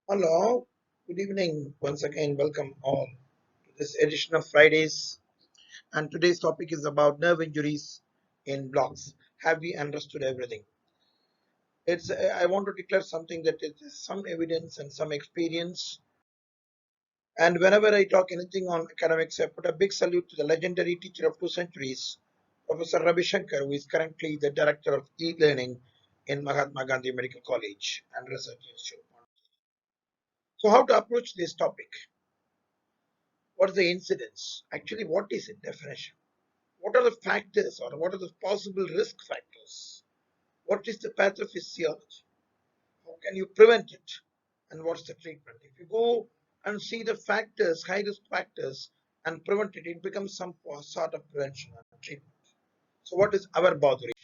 Hello, good evening. Once again, welcome all to this edition of Fridays. And today's topic is about nerve injuries in blocks. Have we understood everything? I want to declare something that it is some evidence and some experience. And whenever I talk anything on academics, I put a big salute to the legendary teacher of 2 centuries, Professor Ravi Shankar, who is currently the director of e-learning in Mahatma Gandhi Medical College and Research Institute. So, how to approach this topic? What is the incidence? Actually, what is its definition? What are the factors or what are the possible risk factors? What is the pathophysiology? How can you prevent it? And what's the treatment? If you go and see the factors, high risk factors, and prevent it, it becomes some sort of prevention and treatment. So, what is our botheration?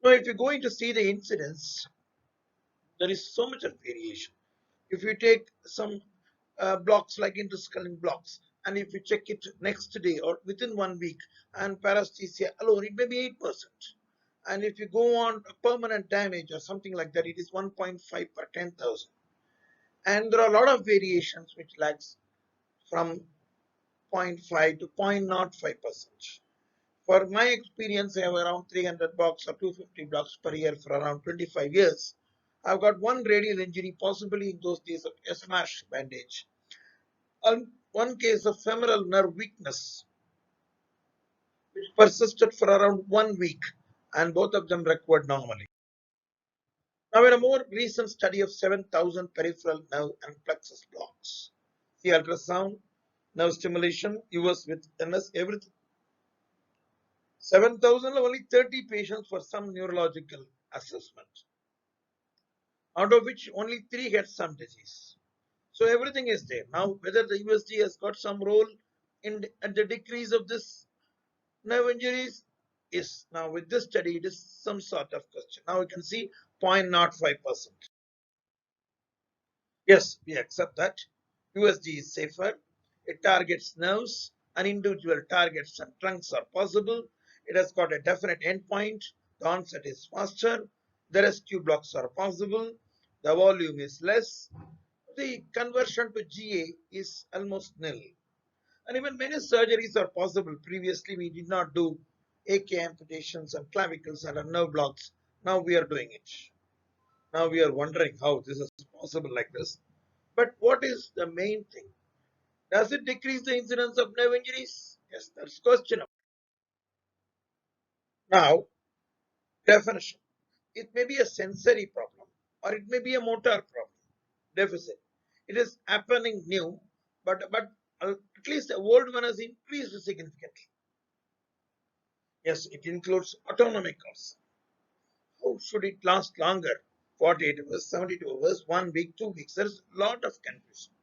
Now, if you're going to see the incidence, there is so much of variation. If you take some blocks like interscalene blocks, and if you check it next day or within 1 week, and paresthesia alone, it may be 8%. And if you go on permanent damage or something like that, it is 1.5 per 10,000. And there are a lot of variations which lags from zero point 0.5 to 0.05%. For my experience, I have around 300 blocks or 250 blocks per year for around 25 years. I've got one radial injury, possibly in those days of a smash bandage. One case of femoral nerve weakness, which persisted for around 1 week, and both of them recovered normally. Now, in a more recent study of 7,000 peripheral nerve and plexus blocks, the ultrasound, nerve stimulation, US with MS, everything. 7,000, only 30 patients for some neurological assessment, out of which only 3 had some disease. So everything is there. Now, whether the USG has got some role in at the decrease of this nerve injuries is now with this study, it is some sort of question. Now we can see 0.05%. Yes, we accept that. USG is safer. It targets nerves, and individual targets and trunks are possible. It has got a definite endpoint. The onset is faster. The rescue blocks are possible. The volume is less. The conversion to GA is almost nil. And even many surgeries are possible. Previously, we did not do AK amputations and clavicles and nerve blocks. Now we are doing it. Now we are wondering how this is possible like this. But what is the main thing? Does it decrease the incidence of nerve injuries? Yes, that's questionable. Now, definition. It may be a sensory problem or it may be a motor problem, deficit. It is happening new, but at least the old one has increased significantly. Yes, it includes autonomic cause. How should it last longer? 48 hours, 72 hours, 1 week, 2 weeks. There's a lot of confusion.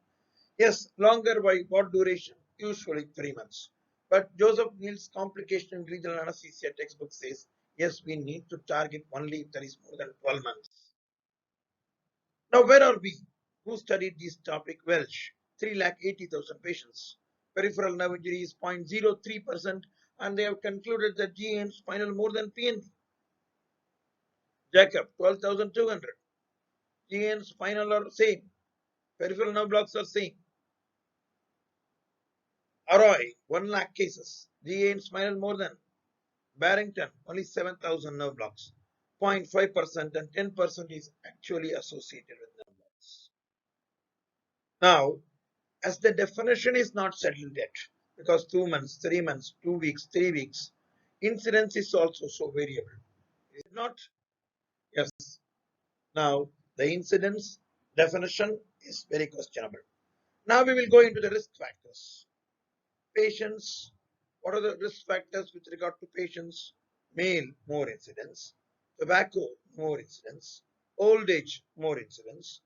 Yes, longer by what duration? Usually 3 months. But Joseph Neal's complication in regional anesthesia textbook says, yes, we need to target only if there is more than 12 months. Now, where are we? Who studied this topic? Welsh, 380,000 patients. Peripheral nerve injury is 0.03%, and they have concluded that GA and spinal more than PNP. Jacob, 12,200. GA and spinal are same. Peripheral nerve blocks are same. Arroy, 1 lakh cases. GA and spinal more than. Barrington, only 7,000 nerve blocks. 0.5% and 10% is actually associated with nerve blocks. Now, as the definition is not settled yet, because 2 months, 3 months, 2 weeks, 3 weeks, incidence is also so variable. Is it not? Yes. Now, the incidence definition is very questionable. Now we will go into the risk factors. Patients, what are the risk factors with regard to patients? Male, more incidence. Tobacco, more incidence. Old age, more incidence.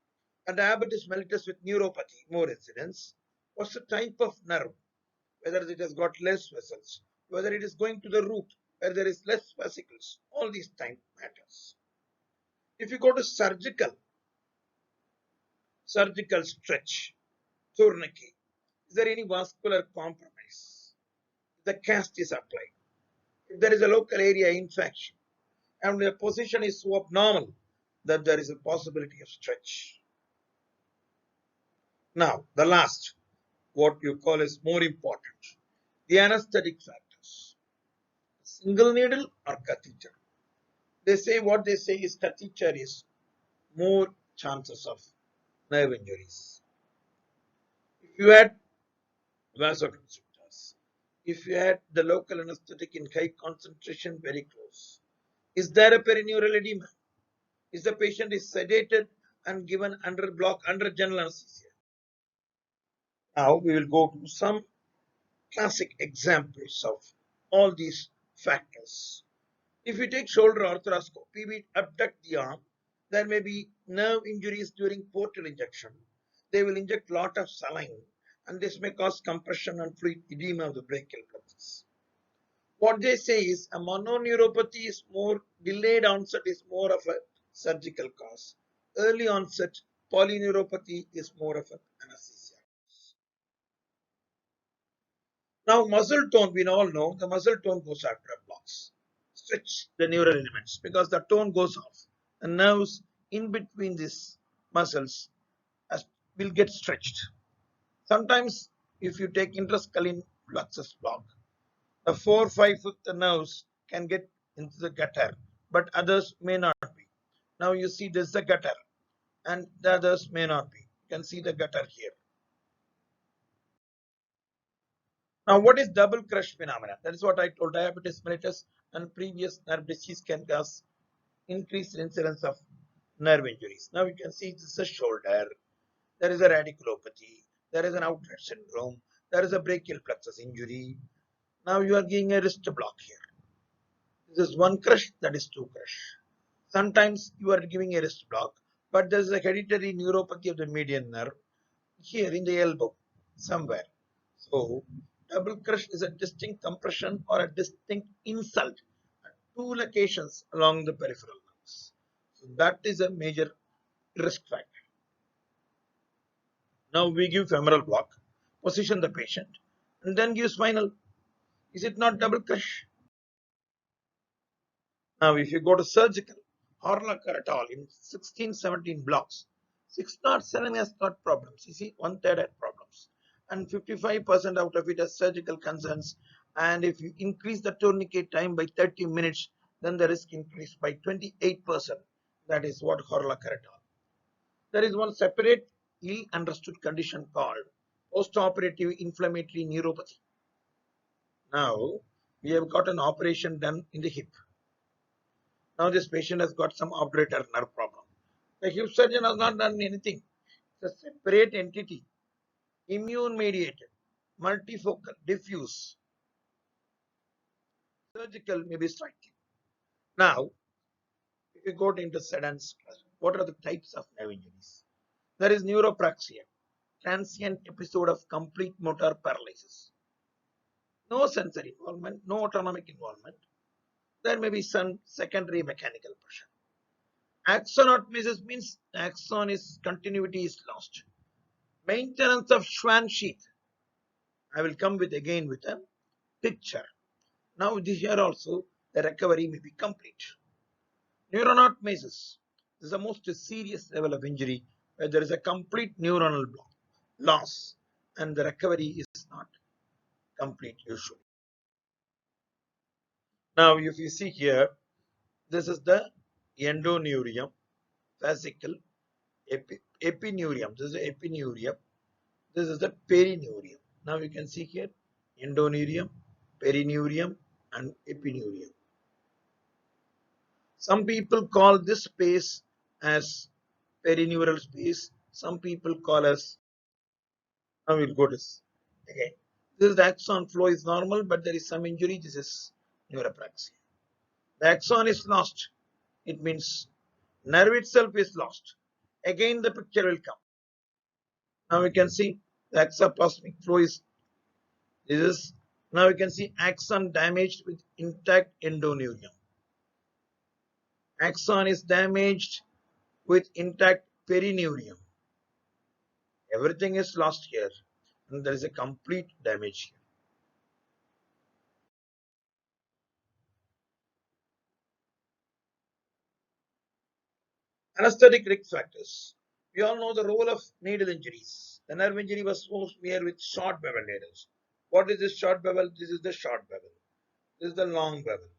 And diabetes mellitus with neuropathy, more incidence. What's the type of nerve? Whether it has got less vessels, whether it is going to the root, where there is less vesicles. All these time matters. If you go to surgical stretch, tourniquet, is there any vascular compromise? The cast is applied. If there is a local area infection and the position is so abnormal that there is a possibility of stretch. Now, the last, what you call is more important, the anesthetic factors. Single needle or catheter. They say what they say is catheter is more chances of nerve injuries. If you add vasoconstrictors, if you add the local anesthetic in high concentration very close, is there a perineural edema? Is the patient is sedated and given under block under general anesthesia? Now we will go to some classic examples of all these factors. If you take shoulder arthroscopy, we abduct the arm, there may be nerve injuries during portal injection. They will inject lot of saline and this may cause compression and fluid edema of the brachial plexus. What they say is a mononeuropathy is more delayed onset is more of a surgical cause. Early onset polyneuropathy is more of an anesthesia. Now muscle tone, we all know the muscle tone goes after blocks. Stretch the neural elements because the tone goes off. The nerves in between these muscles will get stretched. Sometimes if you take interscalene plexus block, the 4/5 nerves can get into the gutter, but others may not be. Now you see this is the gutter and the others may not be. You can see the gutter here. Now, what is double crush phenomenon? That is what I told. Diabetes mellitus and previous nerve disease can cause increased incidence of nerve injuries. Now, you can see this is a shoulder. There is a radiculopathy. There is an outlet syndrome. There is a brachial plexus injury. Now, you are giving a wrist block here. This is one crush, that is two crush. Sometimes you are giving a wrist block, but there is a hereditary neuropathy of the median nerve here in the elbow somewhere. So, double crush is a distinct compression or a distinct insult at two locations along the peripheral nerves. So, that is a major risk factor. Now, we give femoral block, position the patient, and then give spinal. Is it not double crush? Now, if you go to surgical, Horlacher et al. In 1617 blocks, 607 has got problems. You see, one third had problems. And 55% out of it has surgical concerns. And if you increase the tourniquet time by 30 minutes, then the risk increased by 28%. That is what Horlacher et al. There is one separate, ill understood condition called post-operative inflammatory neuropathy. Now, we have got an operation done in the hip. Now this patient has got some obturator nerve problem. The hip surgeon has not done anything. It's a separate entity, immune mediated, multifocal, diffuse, surgical may be striking. Now, if you go into sedans, what are the types of nerve injuries? There is neuropraxia, transient episode of complete motor paralysis. No sensory involvement, no autonomic involvement. There may be some secondary mechanical pressure. Axonotmesis means axon is continuity is lost. Maintenance of Schwann sheath. I will come with again with a picture. Now this here also the recovery may be complete. Neuronotmesis. This is the most serious level of injury where there is a complete neuronal loss and the recovery is not complete usually. Now if you see here, this is the endoneurium, fascicle, epineurium. This is the epineurium. This is the perineurium. Now you can see here endoneurium, perineurium, and epineurium. Some people call this space as perineural space. Some people call as. Now we'll go to this again. This is the axon flow is normal, but there is some injury. This is neuropraxia. The axon is lost. It means nerve itself is lost. Again, the picture will come. Now we can see the exoplasmic flow is this is now you can see axon damaged with intact endoneurium. Axon is damaged with intact perineurium. Everything is lost here and there is a complete damage here. Anesthetic risk factors. We all know the role of needle injuries. The nerve injury was most mere with short bevel needles. What is this short bevel? This is the short bevel. This is the long bevel.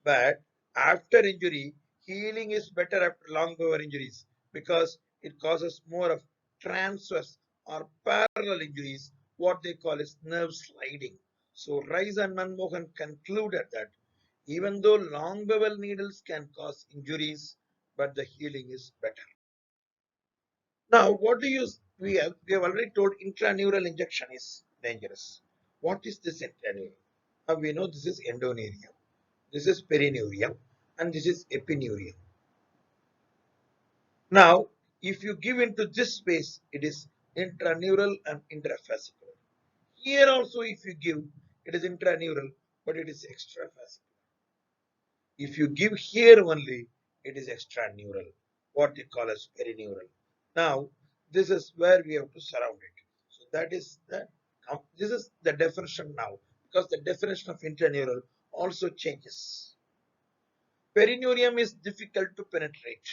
But after injury, healing is better after long bevel injuries because it causes more of transverse or parallel injuries, what they call is nerve sliding. So Rice and Manmohan concluded that even though long bevel needles can cause injuries, but the healing is better. Now, what do you we have already told intraneural injection is dangerous. What is this intraneural? Now we know this is endoneurium, this is perineurium, and this is epineurium. Now, if you give into this space, it is intraneural and intrafascicular. Here also, if you give, it is intraneural, but it is extrafascicular. If you give here only, it is extraneural, what they call as perineural. Now, this is where we have to surround it. So that is this is the definition now, because the definition of intraneural also changes. Perineurium is difficult to penetrate.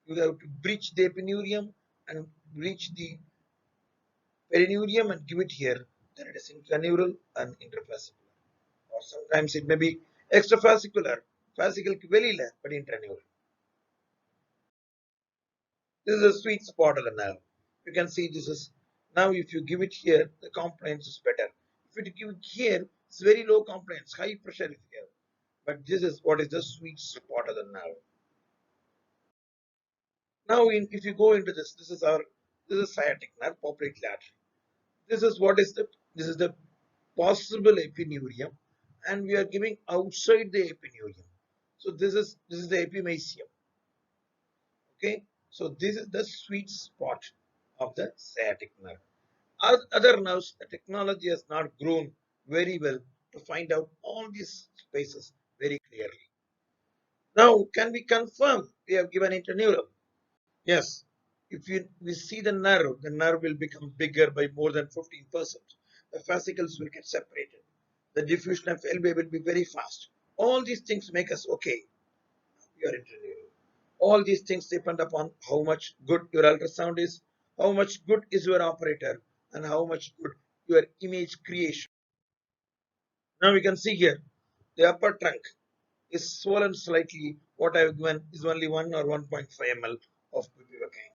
You have to breach the epineurium and breach the perineurium and give it here. Then it is intraneural and intrafascicular. Or sometimes it may be extrafascicular, fascicle velila, but intraneural. This is a sweet spot of the nerve. You can see this is now if you give it here, the compliance is better. If you give it here, it's very low compliance, high pressure is here. But this is what is the sweet spot of the nerve. Now, if you go into this, this is sciatic nerve, popliteal artery. This is what is the this is the possible epineurium, and we are giving outside the epineurium. So this is the epimysium. Okay, so this is the sweet spot of the sciatic nerve. Other nerves, the technology has not grown very well to find out all these spaces very clearly. Now, can we confirm we have given intraneural? Yes. If we see the nerve will become bigger by more than 15%. The fascicles will get separated. The diffusion of LV will be very fast. All these things make us okay. You are intraneural. All these things depend upon how much good your ultrasound is, how much good is your operator, and how much good your image creation. Now we can see here the upper trunk is swollen slightly. What I have given is only 1 or 1.5 ml of bupivacaine.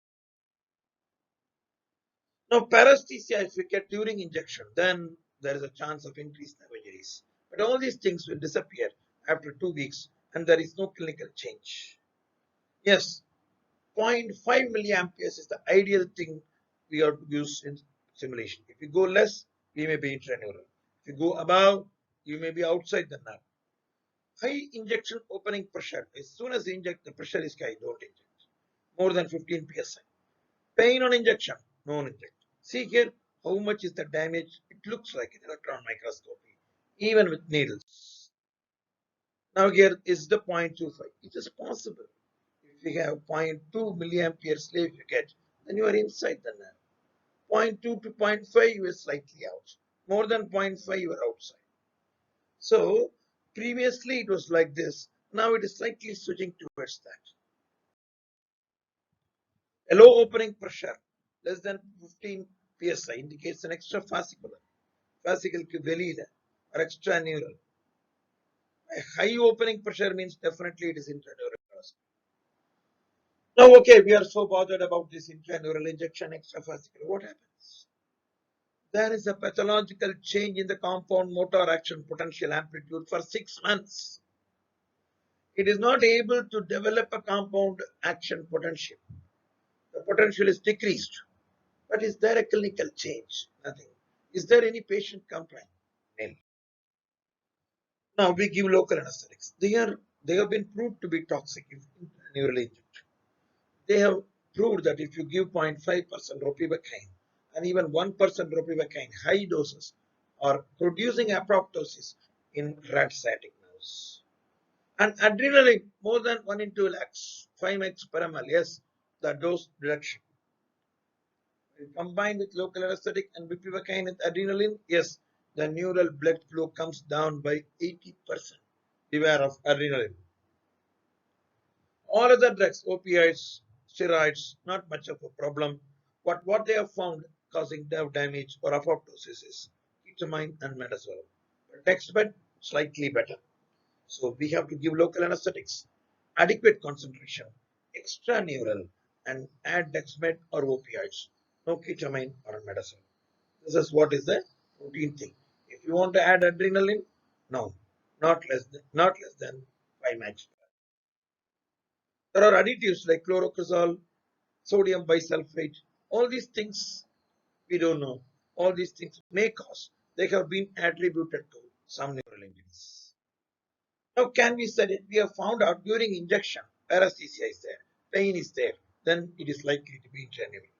Now, paresthesia, if we get during injection, then there is a chance of increased nerve injuries. But all these things will disappear after 2 weeks, and there is no clinical change. Yes, zero point 0.5 milliamperes is the ideal thing we are to use in simulation. If you go less, we may be intraneural. If you go above, you may be outside the nerve. High injection opening pressure. As soon as you inject, the pressure is high, don't inject. More than 15 psi. Pain on injection, no inject. See here how much is the damage. It looks like an electron microscopy, even with needles. Now here is the 0.25. It is possible. If you have zero point 0.2 milliampere slave you get, then you are inside the nerve. Zero point 0.2 to zero point 0.5 you are slightly out. More than 0.5 you are outside. So previously it was like this. Now it is slightly switching towards that. A low opening pressure less than 15 psi indicates an extrafascicular, fascicle velila, or extraneural. A high opening pressure means definitely it is intraneural. Now, okay, we are so bothered about this intraneural injection, extrafascicular. What happens? There is a pathological change in the compound motor action potential amplitude for 6 months. It is not able to develop a compound action potential. The potential is decreased. But is there a clinical change? Nothing. Is there any patient complaint? Nil. Now we give local anesthetics. They have been proved to be toxic if neural agent. They have proved that if you give 0.5% ropivacaine and even 1% ropivacaine high doses are producing apoptosis in rat sciatic nerves. And adrenaline more than 1 in 2 lakhs, 5x per ml. Yes, the dose reduction. Combined with local anesthetic and bupivacaine with adrenaline, yes, the neural blood flow comes down by 80%. Beware of adrenaline. All other drugs, opioids, steroids, not much of a problem. But what they have found, causing nerve damage or apoptosis is ketamine and midazolam. But dexmed slightly better. So we have to give local anesthetics, adequate concentration, extraneural, and add dexmed or opioids, no ketamine or medicine. This is what is the routine thing. If you want to add adrenaline, no, not less than 5 max. There are additives like chlorocazole, sodium bisulfate. All these things we don't know. All these things may cause. They have been attributed to some neural injuries. Now, can we study it? We have found out during injection, anesthesia is there, pain is there, then it is likely to be intraneural.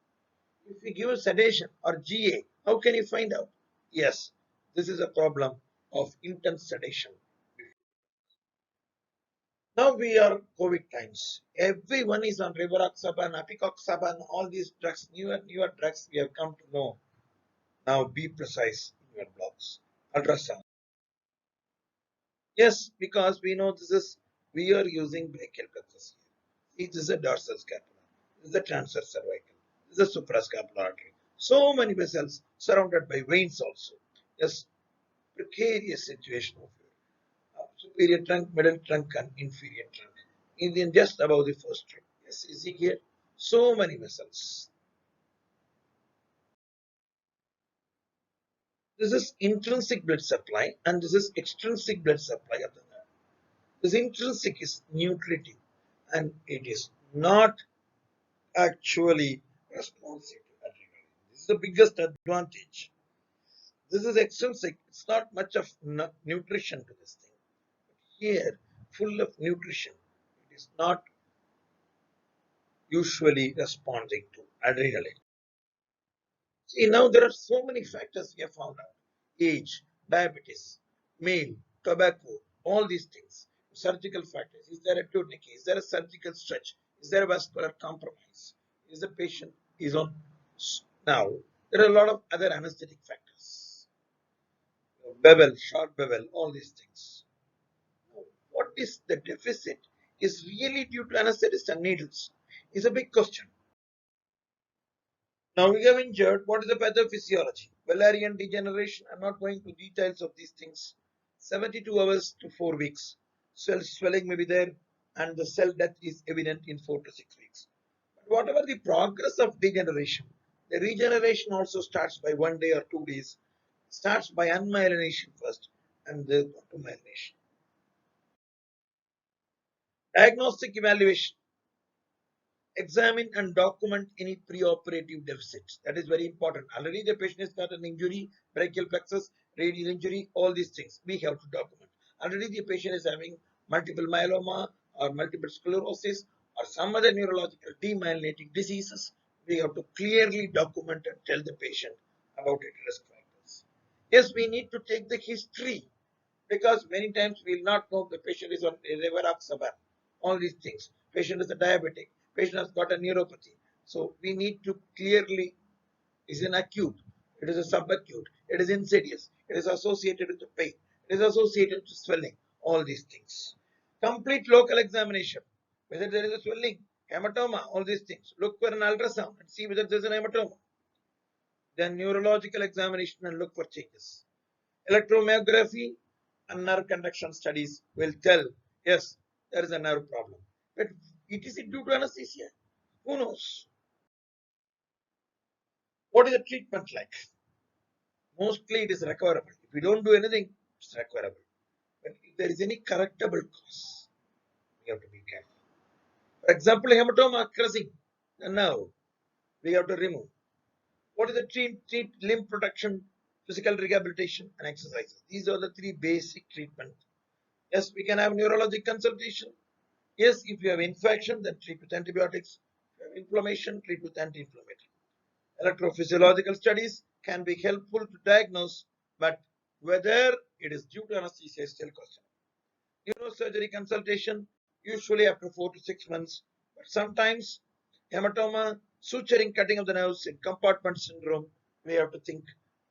If we give a sedation or GA, how can you find out? Yes, this is a problem of intense sedation. Now we are COVID times. Everyone is on rivaroxaban, apicoxaban, all these drugs, newer drugs we have come to know. Now be precise in your blocks. Ultrasound. Yes, because we know we are using brachial plexus here. This is a dorsal scapula. This is the transverse cervical. This is the suprascapular artery. So many vessels surrounded by veins also. Yes, precarious situation of superior trunk, middle trunk, and inferior trunk. Indian just above the first trunk. Yes, you see here, so many vessels. This is intrinsic blood supply, and this is extrinsic blood supply of the nerve. This intrinsic is nutritive, and it is not actually responsive to adrenaline. This is the biggest advantage. This is extrinsic. It's not much of nutrition to this thing. Here, full of nutrition. It is not usually responding to adrenaline. See, now there are so many factors we have found out. Age, diabetes, male, tobacco, all these things. Surgical factors. Is there a tourniquet? Is there a surgical stretch? Is there a vascular compromise? Is the patient is on now? There are a lot of other anesthetic factors. Bevel, short bevel, all these things. What is the deficit? Is really due to anesthetists and needles? Is a big question. Now we have injured. What is the pathophysiology? Valerian degeneration. I'm not going to details of these things. 72 hours to 4 weeks. Cell swelling may be there, and the cell death is evident in 4 to 6 weeks. But whatever the progress of degeneration, the regeneration also starts by 1 day or 2 days. Starts by unmyelination first, and then to myelination. Diagnostic evaluation. Examine and document any preoperative deficits. That is very important. Already the patient has got an injury, brachial plexus, radial injury, all these things we have to document. Already the patient is having multiple myeloma or multiple sclerosis or some other neurological demyelinating diseases. We have to clearly document and tell the patient about its risk factors. Yes, we need to take the history because many times we will not know the patient is on rivaroxaban, all these things. Patient is a diabetic, patient has got a neuropathy. So we need to clearly, is an acute, it is a subacute, it is insidious, it is associated with the pain, it is associated with swelling, all these things. Complete local examination, whether there is a swelling, hematoma, all these things. Look for an ultrasound and see whether there is an hematoma. Then neurological examination and look for changes. Electromyography and nerve conduction studies will tell, yes, there is a nerve problem. But is it due to anesthesia? Who knows? What is the treatment like? Mostly it is recoverable. If we don't do anything, it's recoverable. But if there is any correctable cause, we have to be careful. For example, hematoma occurring, now we have to remove. What is the treat limb protection, physical rehabilitation, and exercises? These are the three basic treatments. Yes, we can have neurologic consultation. Yes, if you have infection, then treat with antibiotics. If you have inflammation, treat with anti-inflammatory. Electrophysiological studies can be helpful to diagnose, but whether it is due to anesthesia is still questionable. Neurosurgery consultation usually after 4 to 6 months, but sometimes hematoma, suturing, cutting of the nerves in compartment syndrome, we have to think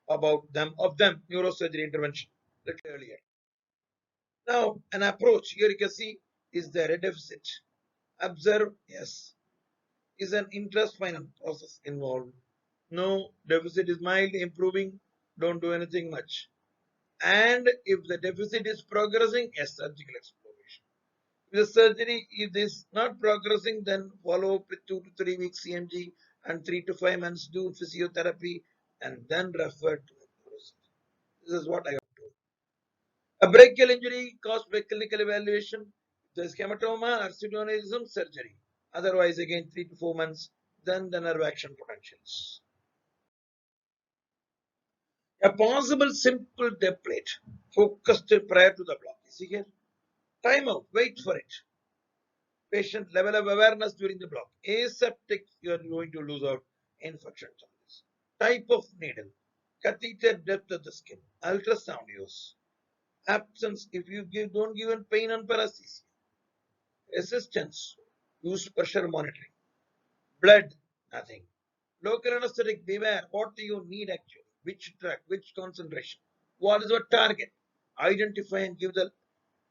about them neurosurgery intervention a little earlier. Now, an approach here you can see, is there a deficit? Observe, yes. Is an intraspinal process involved? No, deficit is mild, improving, don't do anything much. And if the deficit is progressing, a surgical exploration. If the surgery if it is not progressing, then follow up with 2 to 3 weeks CMG and 3 to 5 months do physiotherapy and then refer to neurosurgery. This is what I have told. A brachial injury caused by clinical evaluation. If there is hematoma or pseudoaneurysm, surgery. Otherwise, again 3 to 4 months, then the nerve action potentials. A possible simple template focused prior to the block. You see here? Time out, wait for it. Patient level of awareness during the block. Aseptic, you are going to lose out infections on this. Type of needle, catheter depth of the skin, ultrasound use, absence if you don't give pain and paresthesia, resistance, use pressure monitoring, blood, nothing. Local anesthetic, beware. What do you need actually? Which drug, which concentration? What is your target? Identify and give the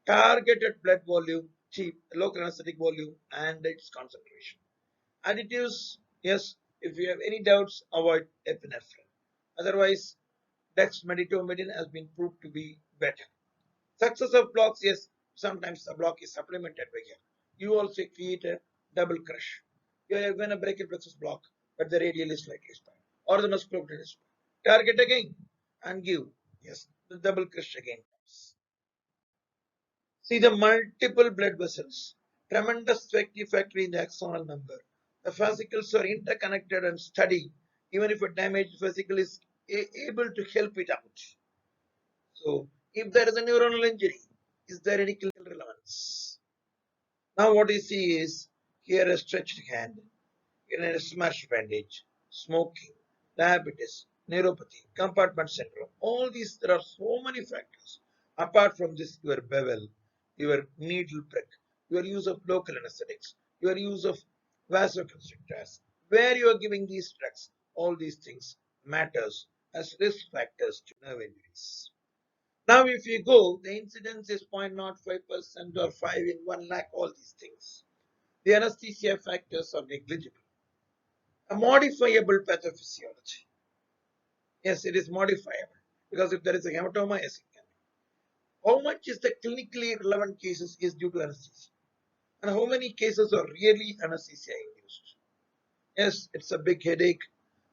targeted blood volume, cheap, local anesthetic volume, and its concentration. Additives, yes, if you have any doubts, avoid epinephrine. Otherwise, dexmedetomidine has been proved to be better. Success of blocks, yes, sometimes the block is supplemented by here. You also create a double crush. You have when a brachial plexus block, but the radial is slightly spine, or the musculoskeletal is spine. Target again and give. Yes, the double crush again comes. See the multiple blood vessels, tremendous factory in the axonal number. The fascicles are interconnected and steady, even if a damaged fascicle is able to help it out. So, if there is a neuronal injury, is there any clinical relevance? Now, what you see is here a stretched hand, in a smashed bandage, smoking, diabetes, neuropathy, compartment syndrome. All these, there are so many factors. Apart from this, your bevel, your needle prick, your use of local anesthetics, your use of vasoconstrictors, where you are giving these drugs, all these things matters as risk factors to nerve injuries. Now, if you go, the incidence is 0.05% or 5 in 1 lakh, all these things. The anesthesia factors are negligible. A modifiable pathophysiology. Yes, it is modifiable because if there is a hematoma, yes, it can. How much is the clinically relevant cases is due to anesthesia, and how many cases are really anesthesia induced? Yes, it's a big headache.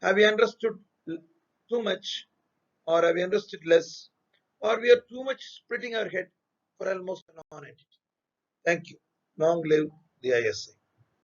Have we understood too much, or have we understood less, or we are too much splitting our head for almost a non-entity? Thank you. Long live the ISA.